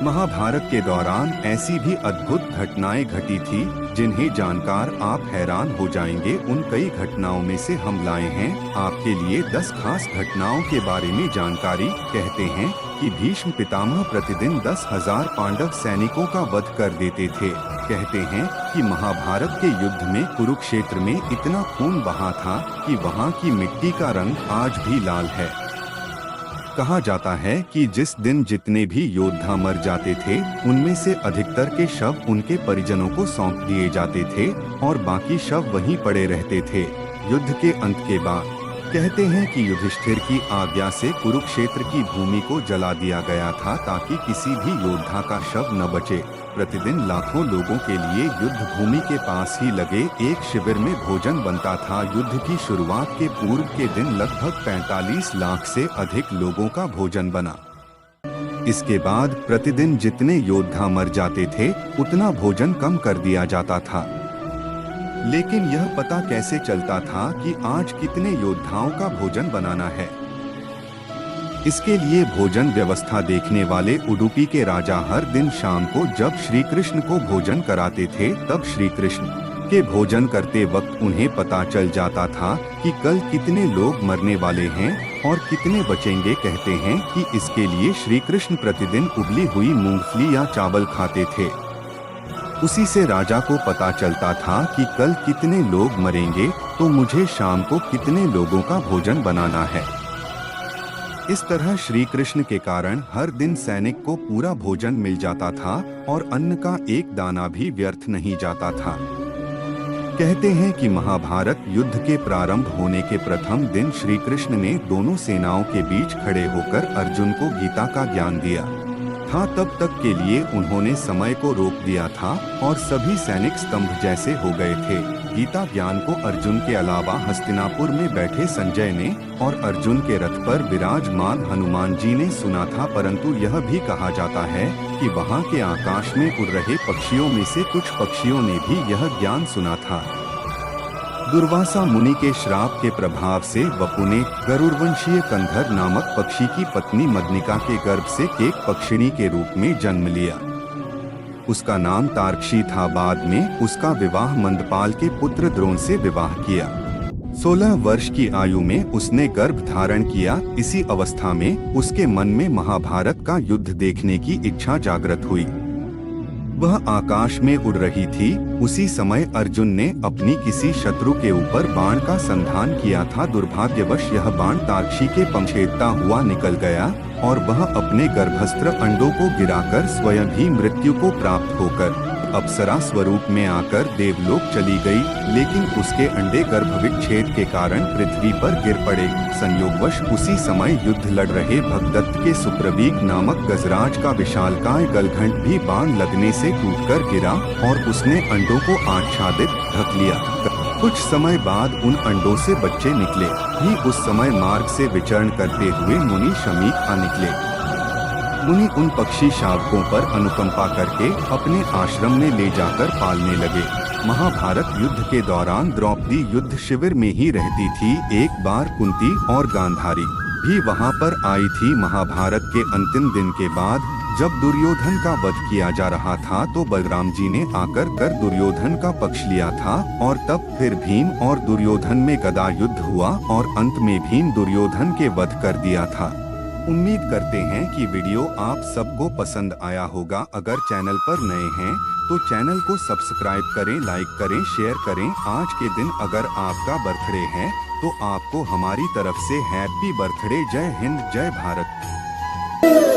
महाभारत के दौरान ऐसी भी अद्भुत घटनाएं घटी थी जिन्हें जानकर आप हैरान हो जाएंगे। उन कई घटनाओं में से हम लाए हैं आपके लिए 10 खास घटनाओं के बारे में जानकारी। कहते हैं कि भीष्म पितामह प्रतिदिन 10,000 पांडव सैनिकों का वध कर देते थे। कहते हैं कि महाभारत के युद्ध में कुरुक्षेत्र में इतना खून बहा था कि वहाँ की मिट्टी का रंग आज भी लाल है। कहा जाता है कि जिस दिन जितने भी योद्धा मर जाते थे उनमें से अधिकतर के शव उनके परिजनों को सौंप दिए जाते थे और बाकी शव वहीं पड़े रहते थे। युद्ध के अंत के बाद कहते हैं कि युधिष्ठिर की आज्ञा से कुरुक्षेत्र की भूमि को जला दिया गया था ताकि किसी भी योद्धा का शव न बचे। प्रतिदिन लाखों लोगों के लिए युद्ध भूमि के पास ही लगे एक शिविर में भोजन बनता था। युद्ध की शुरुआत के पूर्व के दिन लगभग 45 लाख से अधिक लोगों का भोजन बना। इसके बाद प्रतिदिन जितने योद्धा मर जाते थे उतना भोजन कम कर दिया जाता था। लेकिन यह पता कैसे चलता था कि आज कितने योद्धाओं का भोजन बनाना है? इसके लिए भोजन व्यवस्था देखने वाले उडुपी के राजा हर दिन शाम को जब श्री कृष्ण को भोजन कराते थे तब श्री कृष्ण के भोजन करते वक्त उन्हें पता चल जाता था कि कल कितने लोग मरने वाले हैं और कितने बचेंगे। कहते हैं कि इसके लिए श्री कृष्ण प्रतिदिन उबली हुई मूंगफली या चावल खाते थे। उसी से राजा को पता चलता था कि कल कितने लोग मरेंगे तो मुझे शाम को कितने लोगों का भोजन बनाना है। इस तरह श्री कृष्ण के कारण हर दिन सैनिक को पूरा भोजन मिल जाता था और अन्न का एक दाना भी व्यर्थ नहीं जाता था। कहते हैं कि महाभारत युद्ध के प्रारंभ होने के प्रथम दिन श्री कृष्ण ने दोनों सेनाओं के बीच खड़े होकर अर्जुन को गीता का ज्ञान दिया था। तब तक के लिए उन्होंने समय को रोक दिया था और सभी सैनिक स्तंभ जैसे हो गए थे। गीता ज्ञान को अर्जुन के अलावा हस्तिनापुर में बैठे संजय ने और अर्जुन के रथ पर विराजमान हनुमान जी ने सुना था। परंतु यह भी कहा जाता है कि वहाँ के आकाश में उड़ रहे पक्षियों में से कुछ पक्षियों ने भी यह ज्ञान सुना था। दुर्वासा मुनि के श्राप के प्रभाव से वपु ने गरुड़वंशीय कंधर नामक पक्षी की पत्नी मदनिका के गर्भ से केक पक्षिणी के रूप में जन्म लिया। उसका नाम तार्क्षी था। बाद में उसका विवाह मंदपाल के पुत्र द्रोण से विवाह किया। 16 वर्ष की आयु में उसने गर्भ धारण किया। इसी अवस्था में उसके मन में महाभारत का युद्ध देखने की इच्छा जागृत हुई। वह आकाश में उड़ रही थी। उसी समय अर्जुन ने अपनी किसी शत्रु के ऊपर बाण का संधान किया था। दुर्भाग्यवश यह बाण तार्क्षी के पंछेदता हुआ निकल गया और वह अपने गर्भस्त्र अंडों को गिराकर स्वयं ही मृत्यु को प्राप्त होकर अप्सरा स्वरूप में आकर देवलोक चली गई। लेकिन उसके अंडे गर्भविच्छेद के कारण पृथ्वी पर गिर पड़े। संयोगवश उसी समय युद्ध लड़ रहे भगदत्त के सुप्रवीक नामक गजराज का विशालकाय गलघंट भी बाण लगने से टूटकर गिरा और उसने अंडों को आच्छादित ढक लिया। कुछ समय बाद उन अंडों से बच्चे निकले। ही उस समय मार्ग से विचरण करते हुए मुनि शमीक आ निकले। मुनि उन पक्षी शावकों पर अनुकंपा करके अपने आश्रम में ले जाकर पालने लगे। महाभारत युद्ध के दौरान द्रौपदी युद्ध शिविर में ही रहती थी। एक बार कुंती और गांधारी भी वहां पर आई थी। महाभारत के अंतिम दिन के बाद जब दुर्योधन का वध किया जा रहा था तो बलराम जी ने आकर दुर्योधन का पक्ष लिया था और तब फिर भीम और दुर्योधन में गदा युद्ध हुआ और अंत में भीम दुर्योधन के वध कर दिया था। उम्मीद करते हैं कि वीडियो आप सबको पसंद आया होगा। अगर चैनल पर नए हैं तो चैनल को सब्सक्राइब करें, लाइक करें, शेयर करें। आज के दिन अगर आपका बर्थडे है तो आपको हमारी तरफ से हैप्पी बर्थडे। जय हिंद, जय भारत।